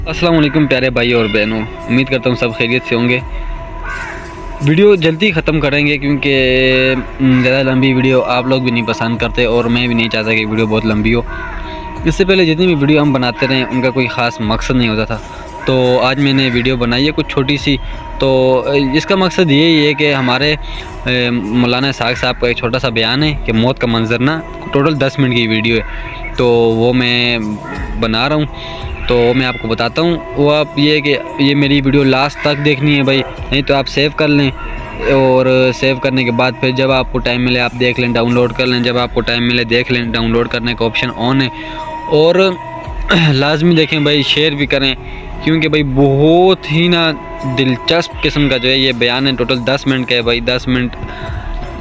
अस्सलाम वालेकुम प्यारे भाई और बहनों, उम्मीद करता हूँ सब खैरियत से होंगे। वीडियो जल्दी ख़त्म करेंगे क्योंकि ज़्यादा लंबी वीडियो आप लोग भी नहीं पसंद करते और मैं भी नहीं चाहता कि वीडियो बहुत लंबी हो। इससे पहले जितनी भी वीडियो हम बनाते रहे उनका कोई ख़ास मकसद नहीं होता था, तो आज मैंने वीडियो बनाई है कुछ छोटी सी। तो इसका मकसद यही है कि हमारे मौलाना इसहाक़ साहब का एक छोटा सा बयान है कि मौत का मंजर टोटल 10 मिनट की वीडियो है, तो वो मैं बना रहा हूँ। तो मैं आपको बताता हूँ। वो आप ये कि ये मेरी वीडियो लास्ट तक देखनी है भाई, नहीं तो आप सेव कर लें और सेव करने के बाद फिर जब आपको टाइम मिले आप देख लें, डाउनलोड कर लें। जब आपको टाइम मिले देख लें, डाउनलोड करने का ऑप्शन ऑन है। और लाजमी देखें भाई, शेयर भी करें क्योंकि भाई बहुत ही दिलचस्प किस्म का जो है ये बयान है। टोटल 10 मिनट का है भाई। 10 मिनट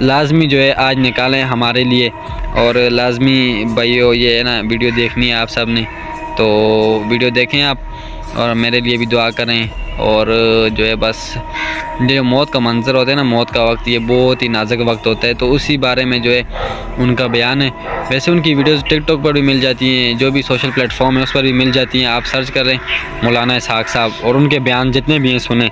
लाजमी जो है आज निकालें हमारे लिए, और लाजमी भाइयों ये है वीडियो देखनी है आप सब ने, तो वीडियो देखें आप और मेरे लिए भी दुआ करें। और जो है बस जो मौत का मंजर होता है मौत का वक्त, ये बहुत ही नाजुक वक्त होता है, तो उसी बारे में जो है उनका बयान है। वैसे उनकी वीडियोस टिकटॉक पर भी मिल जाती हैं, जो भी सोशल प्लेटफॉर्म है उस पर भी मिल जाती हैं। आप सर्च करें मौलाना इसहाक़ साहब और उनके बयान जितने भी हैं सुने।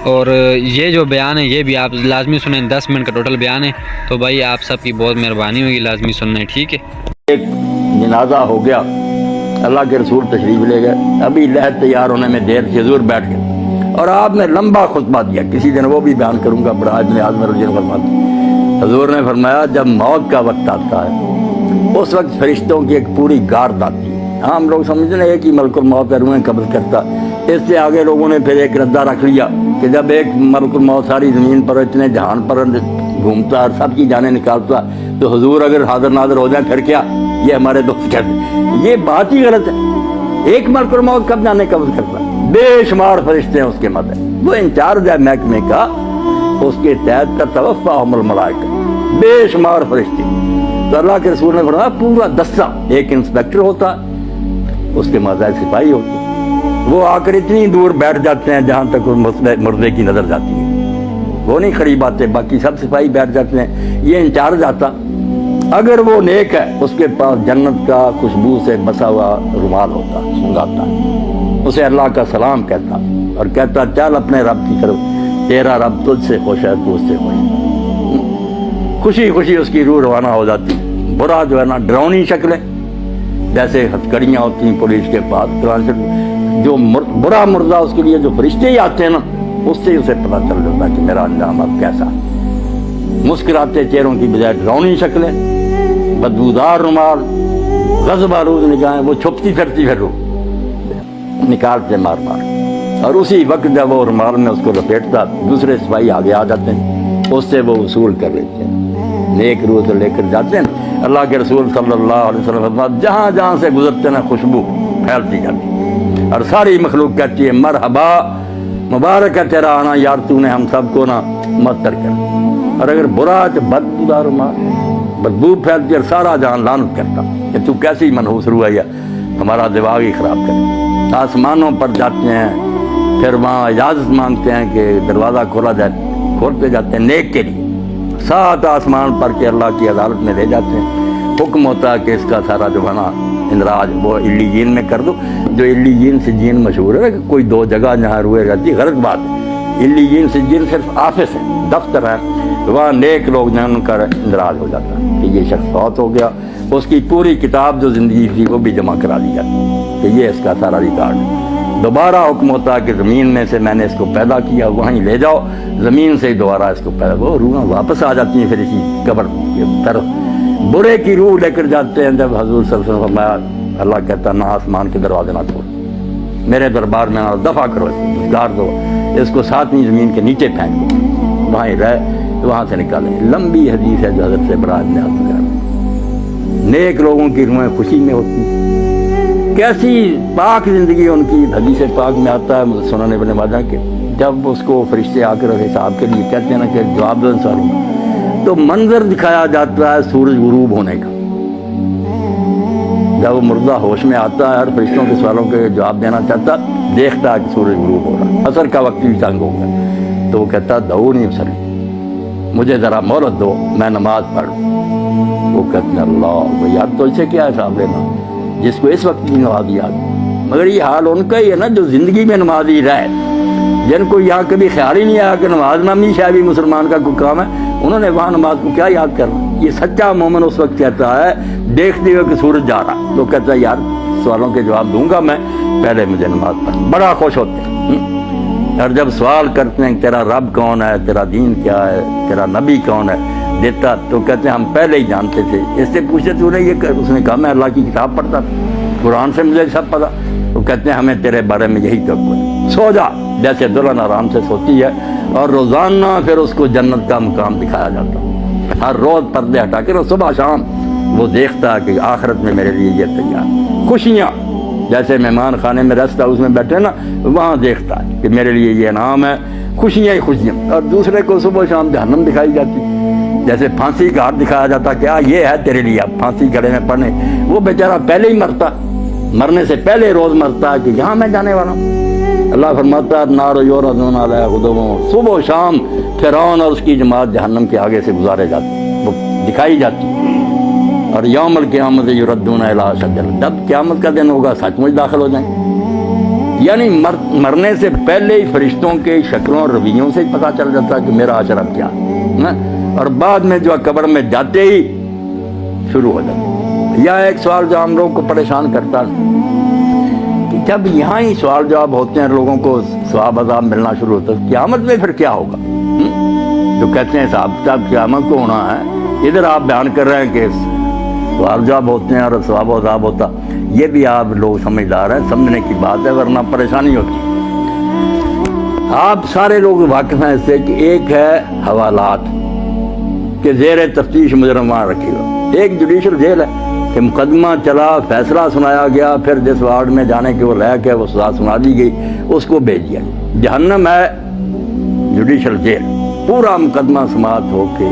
और ये जो बयान है ये भी आप लाजमी सुनें। 10 मिनट का टोटल बयान है, तो भाई आप सबकी बहुत मेहरबानी होगी लाजमी सुनने, ठीक है। एक जनाजा हो गया, अल्लाह के रसूल तशरीफ ले गए, अभी लहद तैयार होने में देर से हजूर बैठ गए और आपने लंबा खुतबा दिया। किसी दिन वो भी बयान करूंगा, बराज में आजम फरमाते हजूर ने फरमाया जब मौत का वक्त आता है उस वक्त फरिश्तों की एक पूरी गार्ड आती है। हम लोग समझते हैं एक ही मलकुल मौत है, रूहें कब्ज़ करता। इससे आगे लोगों ने फिर एक रद्दा रख लिया कि जब एक मलकुल मौत सारी ज़मीन पर इतने जहान पर घूमता और सबकी जाने निकालता, तो हुजूर अगर हाजिर नाजिर हो जाए फिर क्या? ये हमारे दोस्त कहते, ये बात ही गलत है। एक मलकुल मौत कब जाने कब्ज़ करता? बेशुमार फरिश्ते हैं उसके मदद, वो इंचार्ज है महकमे का, उसके तहत तवफ़्फ़ा हुमुल मलाइका, बेशुमार फरिश्ते। तो अल्लाह के रसूल ने फरमाया पूरा दस्ता, एक इंस्पेक्टर होता, उसके मदद सिपाही होते, वो आकर इतनी दूर बैठ जाते हैं जहाँ तक उस मुर्दे की नज़र जाती है, वो नहीं करीब आते, बाकी सब सिपाही बैठ जाते हैं। ये इंचार्ज आता, अगर वो नेक है उसके पास जन्नत का खुशबू से बसा हुआ रुमाल होता, सुंघाता, उसे अल्लाह का सलाम कहता और कहता चल अपने रब की तरफ, तेरा रब तुझसे खुश है, तू उससे खुश है। खुशी खुशी उसकी रूह रवाना हो जाती। बुरा जो है डरावनी शक्लें, जैसे हथकड़ियाँ होती हैं पुलिस के पास, जो बुरा मुर्दा उसके लिए जो फरिश्ते ही आते हैं उससे ही उसे पता चल जाता है कि मेरा अंजाम अब कैसा। मुस्कुराते चेहरों की बजाय डरावनी शक्लें, बदबूदार रुमाल, गज़बारूद निगाहें, वो छुपती फिरती फिर निकालते मार मार। और उसी वक्त जब वो रुमाल में उसको लपेटता, दूसरे सिपाही आगे आ जाते हैं, उससे वो वसूल कर लेते हैं, नेक रूह से लेकर जाते हैं। अल्लाह के रसूल सल्लल्लाहु अलैहि वसल्लम जहाँ जहाँ से गुजरते ना खुशबू फैलती जाती और सारी मखलूक कहती है मरहबा, मुबारक है तेरा आना यार, तूने हम सबको मअतर कर। और अगर बुरा तो बदबूदार रुमाल, बदबू फैलती और सारा जहां लानत करता कि तू कैसी मनहूस रूह है, हमारा दिमाग ही खराब करे। आसमानों पर जाते हैं, फिर वहाँ इजाज़त मांगते हैं कि दरवाज़ा खोला जाए, खोलते जाते हैं नेक के लिए, 7 आसमान पर के अल्लाह की अदालत में ले जाते हैं। हुक्म होता है कि इसका सारा जो बना इंदराज वो इल्लीयीन में कर दो। जो इल्लीयीन सिज्जीन मशहूर है कि कोई 2 जगह जहाँ रूहें रहती, गलत बात है। इल्लीयीन सिज्जीन सिर्फ ऑफिस है, दफ्तर है, वहाँ नेक लोग जो उनका इंदराज हो जाता है कि ये शख्स फौत हो गया, उसकी पूरी किताब जो ज़िंदगी थी वो भी जमा करा दी जाती कि ये इसका सारा रिकॉर्ड। दोबारा हुक्म होता है कि ज़मीन में से मैंने इसको पैदा किया, वहीं ले जाओ, ज़मीन से ही दोबारा इसको पैदा, वो रूह वापस आ जाती हैं फिर इसी कब्र की तरफ। बुरे की रूह लेकर जाते हैं। जब हजूर सल्लल्लाहु अलैहि वसल्लम, अल्लाह कहता ना आसमान के दरवाजे ना खोल, मेरे दरबार में दफ़ा करो, गाड़ दो, इसको 7वीं ज़मीन के नीचे फेंक दो, वहाँ रह, वहाँ से निकालें। लंबी हदीस है जो हज़रत से बराज में आता है। नेक लोगों की रूहें खुशी में होती, कैसी पाक ज़िंदगी उनकी। हदीस पाक में आता है सुनन इब्न माजा के, जब उसको फरिश्ते आकर हिसाब के लिए कहते हैं ना कि जवाब दो इंसानों, तो मंजर दिखाया जाता है सूरज गुरूब होने का। जब वो मुर्दा होश में आता है और फरिश्तों के सवालों के जवाब देना चाहता, देखता है कि सूरज गुरूब हो रहा है, असर का वक्त भी तंग हो गया, तो वो कहता दो नहीं असर, मुझे ज़रा मोहलत दो, मैं नमाज पढ़। वो कहते हैं अल्लाह यार तो इसे क्या हिसाब लेना, जिसको इस वक्त की नमाज याद मगर ये हाल उनका ही है ना जो जिंदगी में नमाजी रहे, जिनको यहाँ कभी ख्याल ही नहीं आया कि नमाज नामी शायद भी मुसलमान का कोई काम है, उन्होंने वहाँ नमाज को क्या याद करना। ये सच्चा मोमिन उस वक्त कहता है देखते हुए कि सूरज जा रहा, तो कहता है यार सवालों के जवाब दूंगा मैं, पहले मुझे नमाज पढ़, बड़ा खुश होते हैं। और जब सवाल करते हैं तेरा रब कौन है, तेरा दीन क्या है, तेरा नबी कौन है, देता तो कहते हैं हम पहले ही जानते थे। इससे पूछते तूने ये कर, उसने कहा मैं अल्लाह की किताब पढ़ता था, कुरान से मुझे सब पता। तो कहते हैं हमें तेरे बारे में यही तवक्कुल, सो जा जैसे दुल्हन आराम से सोती है, और रोजाना फिर उसको जन्नत का मुकाम दिखाया जाता। हर रोज पर्दे हटा कर सुबह शाम वो देखता है कि आखिरत में मेरे लिए ये तैयार खुशियाँ, जैसे मेहमान खाने में रेस्ट हाउस में बैठे ना, वहाँ देखता है कि मेरे लिए ये इनाम है, खुशियाँ ही खुशियाँ। और दूसरे को सुबह शाम जहन्नम दिखाई जाती, जैसे फांसी का हाथ दिखाया जाता, क्या ये है तेरे लिए, अब फांसी गले में पड़ने। वो बेचारा पहले ही मरता, मरने से पहले रोज मरता है कि यहाँ मैं जाने वाला हूँ। अल्लाह फरमाता है नारो योरदून अलैहा गुदुव्वुन, सुबह शाम फिरौन और उसकी जमात जहन्नम के आगे से गुजारे जाती, वो दिखाई जाती। और यौमुल क़ियामत युरद्दून इला अशद्दिल, जब क़यामत का दिन होगा सचमुच दाखिल हो जाएंगे। यानी मरने से पहले ही फरिश्तों के शक्लों और रवैयों से ही पता चल जाता है कि मेरा अशर अब क्या है। और बाद में जो कब्र में जाते ही शुरू हो जाता। यह एक सवाल जो हम लोगों को परेशान करता है कि जब यहाँ ही सवाल जवाब होते हैं, लोगों को सवाब अज़ाब मिलना शुरू होता है, क़यामत में फिर क्या होगा? जो कहते हैं हिसाब किताब क़यामत को होना है, इधर आप बयान कर रहे हैं कि सवाल जवाब होते हैं और सवाब अज़ाब होता, ये भी आप लोग समझदार हैं, समझने की बात है, वरना परेशानी होती। आप सारे लोग वाकिफ हैं इससे कि एक है हवालात के ज़ेर तफ्तीश मुजरम वहाँ रखिएगा, एक जुडिशल जेल है कि मुकदमा चला, फैसला सुनाया गया, फिर जिस वार्ड में जाने के वो लायक है वो सजा सुना दी गई, उसको भेज दिया। जहन्नम है जुडिशल जेल, पूरा मुकदमा समाप्त होके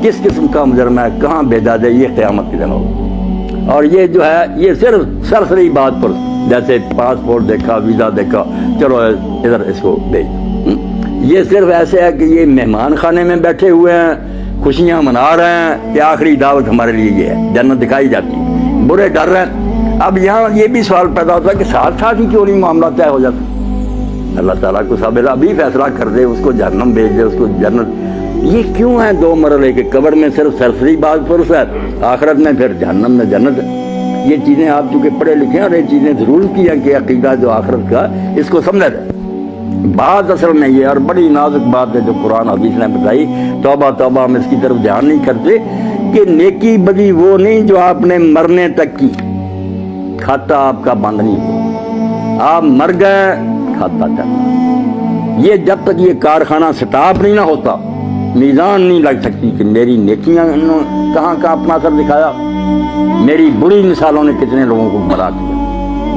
किस किस्म का मुजरम है, कहाँ भेजा जाए, ये क़यामत के दिन होगा। और ये जो है ये सिर्फ सरसरी बात पर, जैसे पासपोर्ट देखा, वीज़ा देखा, चलो इधर इसको भेज, ये सिर्फ ऐसे है कि ये मेहमान खाने में बैठे हुए हैं, खुशियाँ मना रहे हैं कि आखिरी दावत हमारे लिए ये है, जन्नत दिखाई जाती है, बुरे डर रहे हैं। अब यहाँ ये भी सवाल पैदा होता है कि साथ साथ ही क्यों नहीं मामला तय हो जाता। अल्लाह ताला को साबिर अभी फैसला कर दे, उसको जहन्नम भेज दे, उसको जन्नत। ये क्यों है दो मरहले के? कब्र में सिर्फ सरसरी बात पुरुष है, आखिरत में फिर जहन्नम में जन्नत है। ये चीज़ें आप चूँकि पढ़े लिखे हैं और ये चीज़ें ज़रूर की हैं कि अक़ीदा जो आखिरत का, इसको समझा जाए। बात असल में ये, और बड़ी नाजुक बात है जो कुरान हदीस ने बताई, तौबा तौबा हम इसकी तरफ ध्यान नहीं करते कि नेकी बदी वो नहीं जो आपने मरने तक की, खाता आपका बंद नहीं हुआ, आप मर गए खाता चलना। ये जब तक ये कारखाना स्टॉप नहीं ना होता, मीज़ान नहीं लग सकती कि मेरी नेकियां कहाँ कहाँ अपना असर दिखाया, मेरी बुरी मिसालों ने कितने लोगों को बड़ा किया।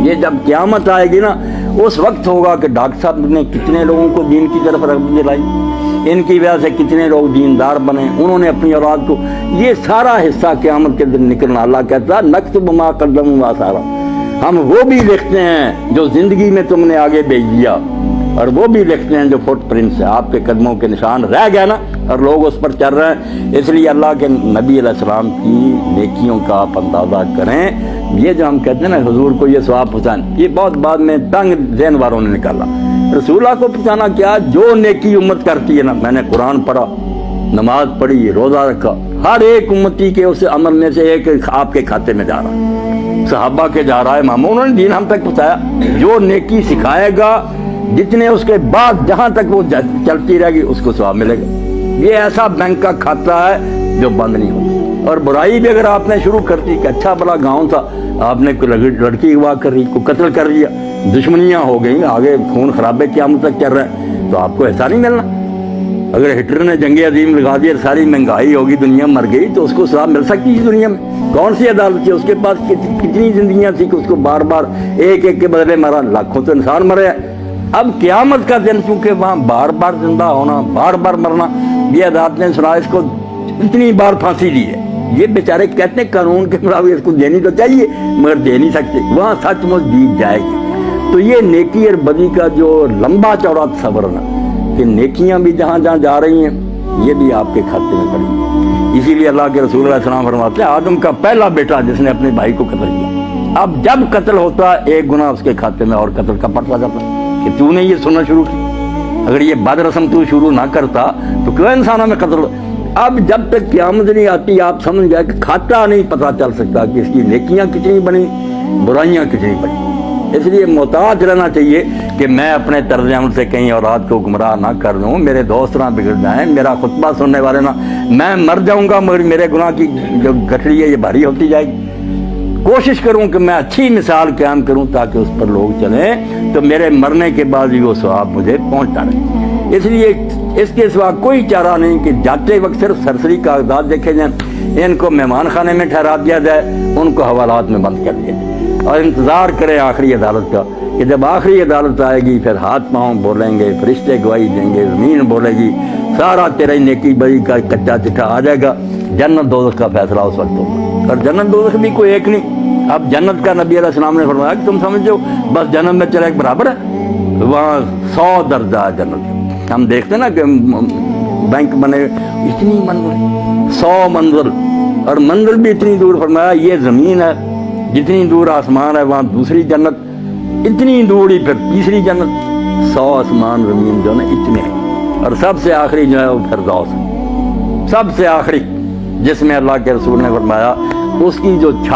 ये जब क़यामत आएगी ना, उस वक्त होगा कि डॉक्टर साहब ने कितने लोगों को दीन की तरफ रग़बत दिलाई, इनकी वजह से कितने लोग दीनदार बने, उन्होंने अपनी औलाद को, ये सारा हिस्सा क़यामत के दिन निकलना। अल्लाह कहता है नक्तुबु मा क़द्दमू व आसारा, हम वो भी लिखते हैं जो ज़िंदगी में तुमने आगे भेज दिया, और वो भी लिखते हैं जो फुटप्रिंट्स है, आपके कदमों के निशान रह गए ना, और लोग उस पर चल रहे हैं। इसलिए अल्लाह के नबी अलैहिस्सलाम की नेकियों का आप अंदाज़ा करें। ये जो हम कहते हैं ना हुजूर को ये सवाब पहुँचाना, ये बहुत बाद में तंग ज़हन वालों ने निकाला। रसूलुल्लाह को पहुँचाना क्या, जो नेकी उम्मत करती है ना, मैंने कुरान पढ़ा, नमाज पढ़ी, रोज़ा रखा, हर एक उम्मती के उस अमल में से एक आपके खाते में जा रहा है, सहाबा के जा रहा है, मामू उन्होंने दीन हम तक पहुँचाया। जो नेकी सिखाएगा, जितने उसके बाद जहाँ तक वो चलती रहेगी उसको सवाब मिलेगा। ये ऐसा बैंक का खाता है जो बंद नहीं होता। और बुराई भी अगर आपने शुरू कर दी कि अच्छा बड़ा गांव था, आपने कोई लड़की अगवा कर रही, को कत्ल कर दिया, दुश्मनियाँ हो गई, आगे खून खराबे क़यामत तक चल रहे हैं, तो आपको ऐसा नहीं मिलना। अगर हिटलर ने जंग अजीम लगा दी, सारी महंगाई होगी, दुनिया मर गई, तो उसको सवाब मिल सकती है दुनिया में? कौन सी अदालत थी उसके पास? कितनी जिंदगियाँ थी कि उसको बार बार एक एक के बदले मारा, लाखों तो इंसान मरे। अब क़यामत का दिन चूँकि वहाँ बार बार जिंदा होना, बार बार मरना, ये अदालत ने सुना, इसको इतनी बार फांसी दी है। ये बेचारे कहते हैं कानून के मुताबिक इसको देनी तो चाहिए, मगर दे नहीं सकते, वहाँ सचमुच जीत जाएगी। तो ये नेकी और बदी का जो लंबा चौड़ा तस्वर ना, कि नेकियां भी जहाँ जहाँ जा रही हैं, ये भी आपके खाते में पड़ी। इसीलिए अल्लाह के रसूल अलैहि सलाम फरमाते हैं, आदम का पहला बेटा जिसने अपने भाई को कत्ल किया, اب جب قتل ہوتا ایک گناہ اس کے کھاتے میں اور قتل کا پڑتا جاتا کہ تو نے یہ سننا شروع کی. اگر یہ بد رسم تو شروع نہ کرتا تو کیوں انسانوں میں قتل. اب جب تک قیامت نہیں آتی آپ سمجھ گئے کہ کھاتا نہیں پتہ چل سکتا کہ اس کی نیکیاں کتنی بنی برائیاں کتنی بنی. اس لیے محتاط رہنا چاہیے کہ میں اپنے طرز عمل سے کہیں اولاد کو گمراہ نہ کر دوں, میرے دوست نہ بگڑ جائیں, میرا خطبہ سننے والے نہ, میں مر جاؤں گا مگر میرے گناہ کی جو گٹھڑی ہے یہ بھاری ہوتی جائے گی. کوشش کروں کہ میں اچھی مثال قائم کروں تاکہ اس پر لوگ چلیں تو میرے مرنے کے بعد بھی وہ ثواب مجھے پہنچتا رہے. اس لیے اس کے سوا کوئی چارہ نہیں کہ جاتے وقت صرف سرسری کاغذات دیکھے جائیں, ان کو مہمان خانے میں ٹھہرا دیا جائے, ان کو حوالات میں بند کر دیا جائے اور انتظار کریں آخری عدالت کا کہ جب آخری عدالت آئے گی پھر ہاتھ پاؤں بولیں گے, فرشتے گواہی دیں گے, زمین بولے گی, سارا تیرے نیکی بری کا کچا چٹھا آ جائے گا. جنت دوزخ کا فیصلہ اس وقت ہوگا. اور جنت دوزخ بھی کوئی ایک نہیں. اب جنت کا نبی علیہ السلام نے فرمایا کہ تم سمجھو بس جنت میں چلے ایک برابر ہے, وہاں 100 درجہ ہے جنت. ہم دیکھتے ہیں نا کہ بینک بنے اتنی منزل 100 منزل اور منزل بھی اتنی دور. فرمایا یہ زمین ہے جتنی دور آسمان ہے وہاں دوسری جنت, اتنی دور ہی پھر تیسری جنت. 100 آسمان زمین جو ہے اتنے ہیں اور سب سے آخری جو ہے وہ فردوس ہے, سب سے آخری, جس میں اللہ کے رسول نے فرمایا اس کی جو چھت